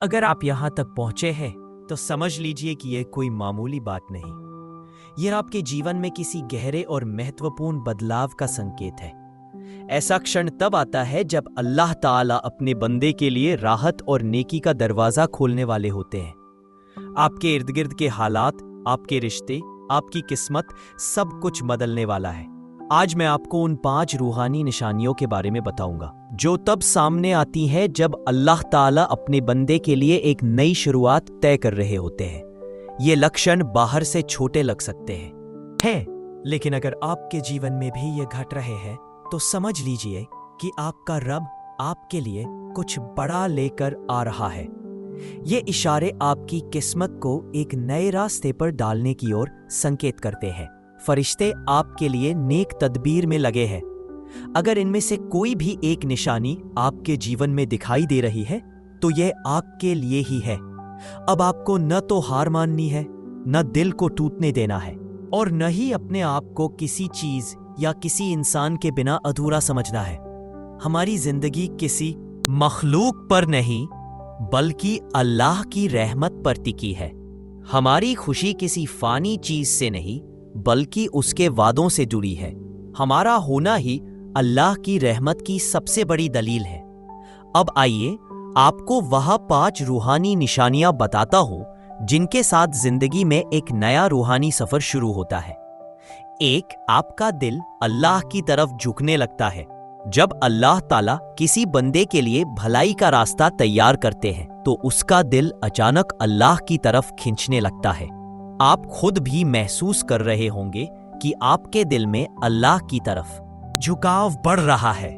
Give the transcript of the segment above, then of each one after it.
अगर आप यहाँ तक पहुंचे हैं तो समझ लीजिए कि यह कोई मामूली बात नहीं। यह आपके जीवन में किसी गहरे और महत्वपूर्ण बदलाव का संकेत है। ऐसा क्षण तब आता है जब अल्लाह ताला अपने बंदे के लिए राहत और नेकी का दरवाजा खोलने वाले होते हैं। आपके इर्द गिर्द के हालात, आपके रिश्ते, आपकी किस्मत, सब कुछ बदलने वाला है। आज मैं आपको उन 5 रूहानी निशानियों के बारे में बताऊंगा जो तब सामने आती है जब अल्लाह ताला अपने बंदे के लिए एक नई शुरुआत तय कर रहे होते हैं। ये लक्षण बाहर से छोटे लग सकते हैं, लेकिन अगर आपके जीवन में भी ये घट रहे हैं तो समझ लीजिए कि आपका रब आपके लिए कुछ बड़ा लेकर आ रहा है। ये इशारे आपकी किस्मत को एक नए रास्ते पर डालने की ओर संकेत करते हैं। फरिश्ते आपके लिए नेक तदबीर में लगे हैं। अगर इनमें से कोई भी एक निशानी आपके जीवन में दिखाई दे रही है तो यह आपके लिए ही है। अब आपको न तो हार माननी है, न दिल को टूटने देना है, और न ही अपने आप को किसी चीज या किसी इंसान के बिना अधूरा समझना है। हमारी जिंदगी किसी मखलूक पर नहीं बल्कि अल्लाह की रहमत पर टिकी है। हमारी खुशी किसी फानी चीज से नहीं बल्कि उसके वादों से जुड़ी है। हमारा होना ही अल्लाह की रहमत की सबसे बड़ी दलील है। अब आइए आपको वह 5 रूहानी निशानियां बताता हूं जिनके साथ जिंदगी में एक नया रूहानी सफर शुरू होता है। 1, आपका दिल अल्लाह की तरफ झुकने लगता है। जब अल्लाह ताला किसी बंदे के लिए भलाई का रास्ता तैयार करते हैं तो उसका दिल अचानक अल्लाह की तरफ खींचने लगता है। आप खुद भी महसूस कर रहे होंगे कि आपके दिल में अल्लाह की तरफ झुकाव बढ़ रहा है।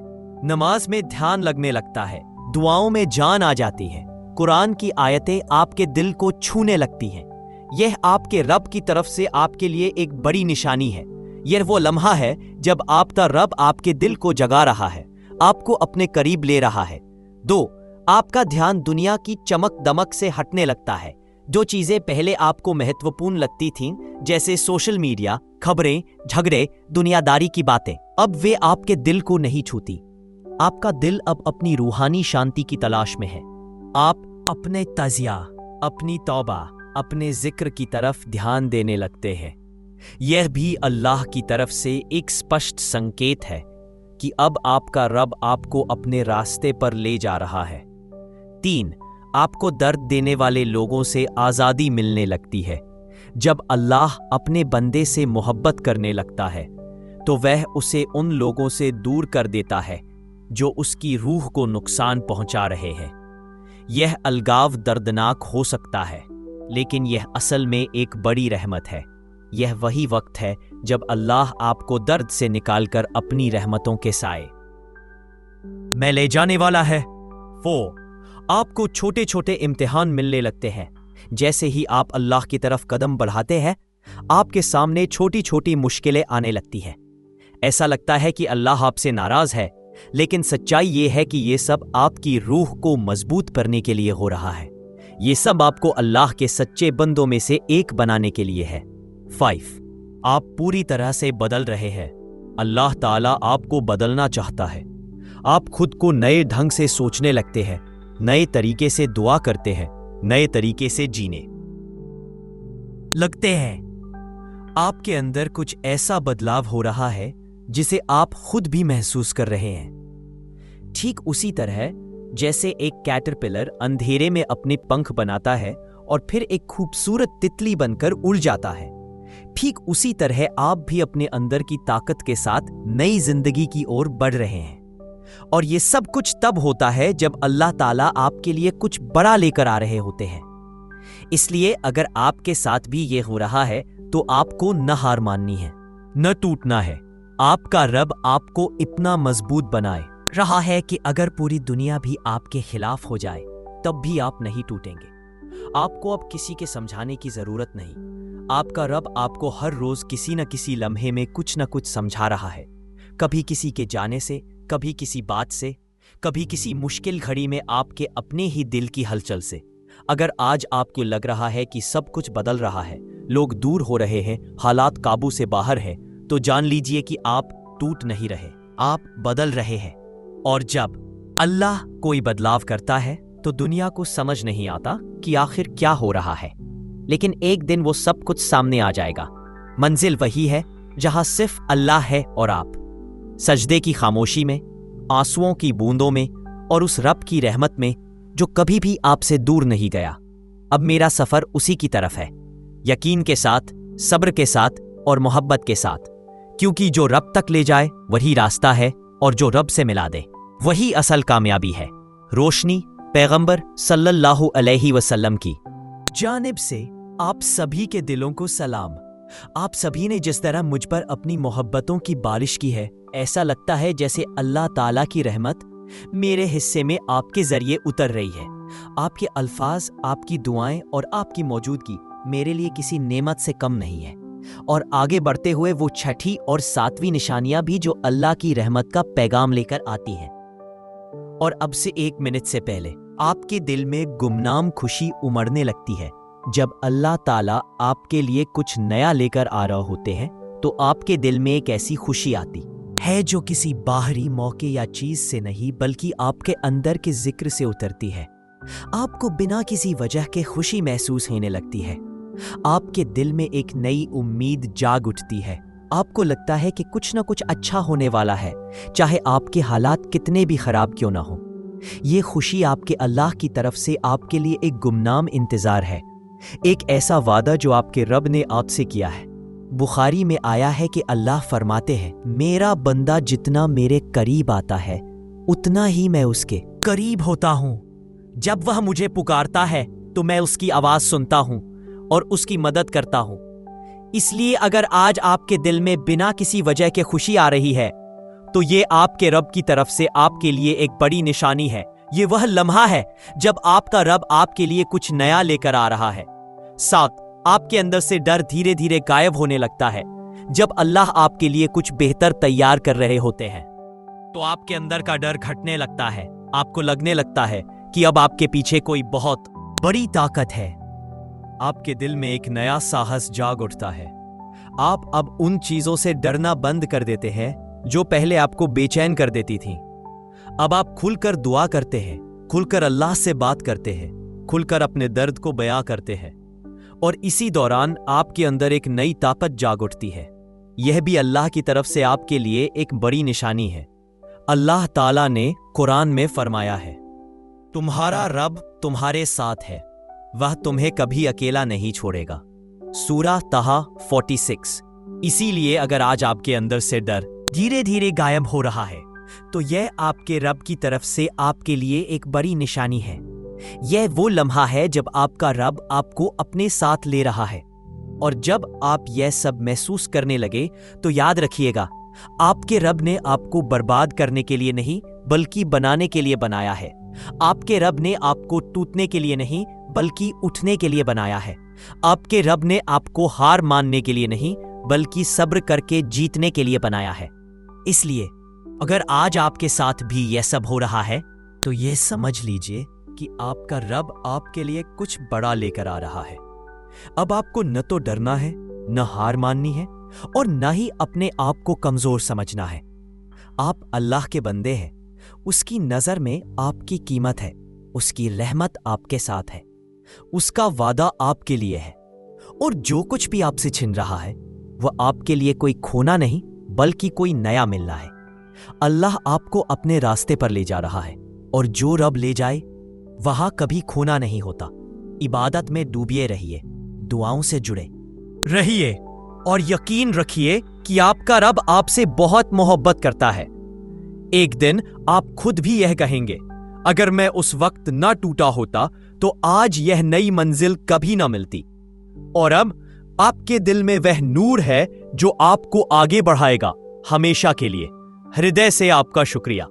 नमाज में ध्यान लगने लगता है, दुआओं में जान आ जाती है, कुरान की आयतें आपके दिल को छूने लगती हैं। यह आपके रब की तरफ से आपके लिए एक बड़ी निशानी है। यह वो लम्हा है जब आपका रब आपके दिल को जगा रहा है, आपको अपने करीब ले रहा है। 2, आपका ध्यान दुनिया की चमक दमक से हटने लगता है। जो चीजें पहले आपको महत्वपूर्ण लगती थीं, जैसे सोशल मीडिया, खबरें, झगड़े, दुनियादारी की बातें, अब वे आपके दिल को नहीं छूती। आपका दिल अब अपनी रूहानी शांति की तलाश में है। आप अपने तज़िया, अपनी तौबा, अपने जिक्र की तरफ ध्यान देने लगते हैं। यह भी अल्लाह की तरफ से एक स्पष्ट संकेत है कि अब आपका रब आपको अपने रास्ते पर ले जा रहा है। 3, आपको दर्द देने वाले लोगों से आज़ादी मिलने लगती है। जब अल्लाह अपने बंदे से मोहब्बत करने लगता है तो वह उसे उन लोगों से दूर कर देता है जो उसकी रूह को नुकसान पहुंचा रहे हैं। यह अलगाव दर्दनाक हो सकता है, लेकिन यह असल में एक बड़ी रहमत है। यह वही वक्त है जब अल्लाह आपको दर्द से निकालकर अपनी रहमतों के साए में ले जाने वाला है। 4, आपको छोटे छोटे इम्तिहान मिलने लगते हैं। जैसे ही आप अल्लाह की तरफ कदम बढ़ाते हैं, आपके सामने छोटी छोटी मुश्किलें आने लगती हैं। ऐसा लगता है कि अल्लाह आपसे नाराज है, लेकिन सच्चाई ये है कि ये सब आपकी रूह को मजबूत करने के लिए हो रहा है। ये सब आपको अल्लाह के सच्चे बंदों में से एक बनाने के लिए है। 5, आप पूरी तरह से बदल रहे हैं। अल्लाह ताला आपको बदलना चाहता है। आप खुद को नए ढंग से सोचने लगते हैं, नए तरीके से दुआ करते हैं, नए तरीके से जीने लगते हैं। आपके अंदर कुछ ऐसा बदलाव हो रहा है जिसे आप खुद भी महसूस कर रहे हैं। ठीक उसी तरह जैसे एक कैटरपिलर अंधेरे में अपने पंख बनाता है और फिर एक खूबसूरत तितली बनकर उड़ जाता है, ठीक उसी तरह आप भी अपने अंदर की ताकत के साथ नई जिंदगी की ओर बढ़ रहे हैं। और ये सब कुछ तब होता है जब अल्लाह ताला आपके लिए कुछ बड़ा लेकर आ रहे होते हैं। इसलिए अगर आपके साथ भी ये हो रहा है तो आपको न हार माननी है, न टूटना है। आपका रब आपको इतना मजबूत बनाए रहा है कि अगर पूरी दुनिया भी आपके खिलाफ हो जाए तब भी आप नहीं टूटेंगे। आपको अब किसी के समझाने की जरूरत नहीं। आपका रब आपको हर रोज किसी न किसी लम्हे में कुछ न कुछ समझा रहा है। कभी किसी के जाने से, कभी किसी बात से, कभी किसी मुश्किल घड़ी में आपके अपने ही दिल की हलचल से। अगर आज आपको लग रहा है कि सब कुछ बदल रहा है, लोग दूर हो रहे हैं, हालात काबू से बाहर है, तो जान लीजिए कि आप टूट नहीं रहे, आप बदल रहे हैं। और जब अल्लाह कोई बदलाव करता है तो दुनिया को समझ नहीं आता कि आखिर क्या हो रहा है। लेकिन एक दिन वो सब कुछ सामने आ जाएगा। मंजिल वही है जहां सिर्फ अल्लाह है और आप। सजदे की खामोशी में, आंसुओं की बूंदों में और उस रब की रहमत में जो कभी भी आपसे दूर नहीं गया। अब मेरा सफर उसी की तरफ है, यकीन के साथ, सब्र के साथ और मोहब्बत के साथ, क्योंकि जो रब तक ले जाए वही रास्ता है और जो रब से मिला दे वही असल कामयाबी है। रोशनी पैगंबर सल्लल्लाहु अलैहि वसल्लम की जानिब से आप सभी के दिलों को सलाम। आप सभी ने जिस तरह मुझ पर अपनी मोहब्बतों की बारिश की है, ऐसा लगता है जैसे अल्लाह ताला की रहमत मेरे हिस्से में आपके जरिए उतर रही है। आपके अल्फाज, आपकी दुआएं और आपकी मौजूदगी मेरे लिए किसी नेमत से कम नहीं है। और आगे बढ़ते हुए वो छठी और सातवीं निशानियां भी जो अल्लाह की रहमत का पैगाम लेकर आती हैं। और अब से 1 मिनट से पहले आपके दिल में गुमनाम खुशी उमड़ने लगती है। जब अल्लाह ताला आपके लिए कुछ नया लेकर आ रहे होते हैं तो आपके दिल में एक ऐसी खुशी आती है जो किसी बाहरी मौके या चीज से नहीं बल्कि आपके अंदर के जिक्र से उतरती है। आपको बिना किसी वजह के खुशी महसूस होने लगती है। आपके दिल में एक नई उम्मीद जाग उठती है। आपको लगता है कि कुछ ना कुछ अच्छा होने वाला है, चाहे आपके हालात कितने भी खराब क्यों ना हो। ये खुशी आपके अल्लाह की तरफ से आपके लिए एक गुमनाम इंतजार है, एक ऐसा वादा जो आपके रब ने आपसे किया है। बुखारी में आया है कि अल्लाह फरमाते हैं, मेरा बंदा जितना मेरे करीब आता है उतना ही मैं उसके करीब होता हूं। जब वह मुझे पुकारता है तो मैं उसकी आवाज सुनता हूं और उसकी मदद करता हूं। इसलिए अगर आज आपके दिल में बिना किसी वजह के खुशी आ रही है तो ये आपके रब की तरफ से आपके लिए एक बड़ी निशानी है। ये वह लम्हा है जब आपका रब आपके लिए कुछ नया लेकर आ रहा है। साथ आपके अंदर से डर धीरे धीरे गायब होने लगता है। जब अल्लाह आपके लिए कुछ बेहतर तैयार कर रहे होते हैं तो आपके अंदर का डर घटने लगता है। आपको लगने लगता है कि अब आपके पीछे कोई बहुत बड़ी ताकत है। आपके दिल में एक नया साहस जाग उठता है। आप अब उन चीजों से डरना बंद कर देते हैं जो पहले आपको बेचैन कर देती थीं। अब आप खुलकर दुआ करते हैं, खुलकर अल्लाह से बात करते हैं, खुलकर अपने दर्द को बयां करते हैं। और इसी दौरान आपके अंदर एक नई ताकत जाग उठती है। यह भी अल्लाह की तरफ से आपके लिए एक बड़ी निशानी है। अल्लाह ताला ने कुरान में फरमाया है, तुम्हारा रब तुम्हारे साथ है, वह तुम्हें कभी अकेला नहीं छोड़ेगा। सूरा तहा 46। इसीलिए अगर आज आपके अंदर से डर धीरे धीरे गायब हो रहा है तो यह आपके रब की तरफ से आपके लिए एक बड़ी निशानी है। यह वो लम्हा है जब आपका रब आपको अपने साथ ले रहा है। और जब आप यह सब महसूस करने लगे तो याद रखिएगा, आपके रब ने आपको बर्बाद करने के लिए नहीं बल्कि बनाने के लिए बनाया है। आपके रब ने आपको टूटने के लिए नहीं बल्कि उठने के लिए बनाया है। आपके रब ने आपको हार मानने के लिए नहीं बल्कि सब्र करके जीतने के लिए बनाया है। इसलिए अगर आज आपके साथ भी यह सब हो रहा है तो यह समझ लीजिए कि आपका रब आपके लिए कुछ बड़ा लेकर आ रहा है। अब आपको न तो डरना है, न हार माननी है और न ही अपने आप को कमजोर समझना है। आप अल्लाह के बंदे हैं। उसकी नजर में आपकी कीमत है, उसकी रहमत आपके साथ है, उसका वादा आपके लिए है। और जो कुछ भी आपसे छिन रहा है वह आपके लिए कोई खोना नहीं बल्कि कोई नया मिलना है। अल्लाह आपको अपने रास्ते पर ले जा रहा है और जो रब ले जाए वहां कभी खोना नहीं होता। इबादत में डूबिए रहिए, दुआओं से जुड़े रहिए और यकीन रखिए कि आपका रब आपसे बहुत मोहब्बत करता है। एक दिन आप खुद भी यह कहेंगे, अगर मैं उस वक्त ना टूटा होता तो आज यह नई मंजिल कभी ना मिलती। और अब आपके दिल में वह नूर है जो आपको आगे बढ़ाएगा हमेशा के लिए। हृदय से आपका शुक्रिया।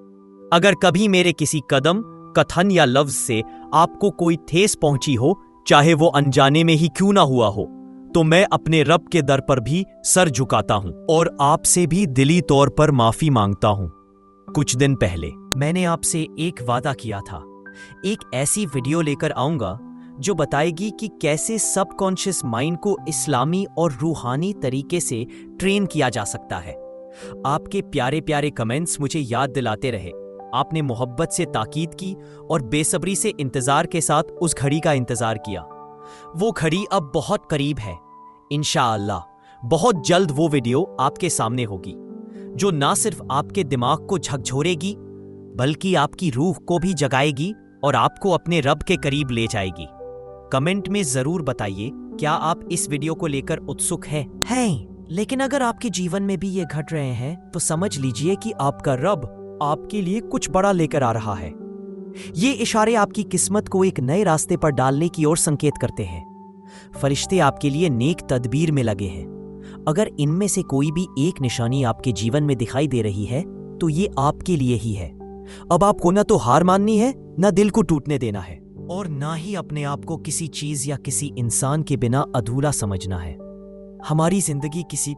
अगर कभी मेरे किसी कदम, कथन या लफ्ज से आपको कोई ठेस पहुंची हो, चाहे वो अनजाने में ही क्यों ना हुआ हो, तो मैं अपने रब के दर पर भी सर झुकाता हूं और आपसे भी दिली तौर पर माफी मांगता हूं। कुछ दिन पहले मैंने आपसे एक वादा किया था, एक ऐसी वीडियो लेकर आऊंगा जो बताएगी कि कैसे सबकॉन्शियस माइंड को इस्लामी और रूहानी तरीके से ट्रेन किया जा सकता है। आपके प्यारे प्यारे कमेंट्स मुझे याद दिलाते रहे। आपने मोहब्बत से ताकीद की और बेसब्री से इंतजार के साथ उस घड़ी का इंतजार किया। वो घड़ी अब बहुत करीब है। इंशाअल्लाह बहुत जल्द वो वीडियो आपके सामने होगी, जो ना सिर्फ आपके दिमाग को झकझोरेगी बल्कि आपकी रूह को भी जगाएगी और आपको अपने रब के करीब ले जाएगी। कमेंट में जरूर बताइए, क्या आप इस वीडियो को लेकर उत्सुक हैं? लेकिन अगर आपके जीवन में भी ये घट रहे हैं तो समझ लीजिए कि आपका रब आपके लिए कुछ बड़ा लेकर आ रहा है। ये इशारे आपकी किस्मत को एक नए रास्ते पर डालने की ओर संकेत करते हैं। फरिश्ते आपके लिए नेक तदबीर में लगे हैं। अगर इनमें से कोई भी एक निशानी आपके जीवन में दिखाई दे रही है तो ये आपके लिए ही है। अब आपको ना तो हार माननी है, ना दिल को टूटने देना है, और ना ही अपने आप को किसी चीज या किसी इंसान के बिना अधूरा समझना है। हमारी जिंदगी किसी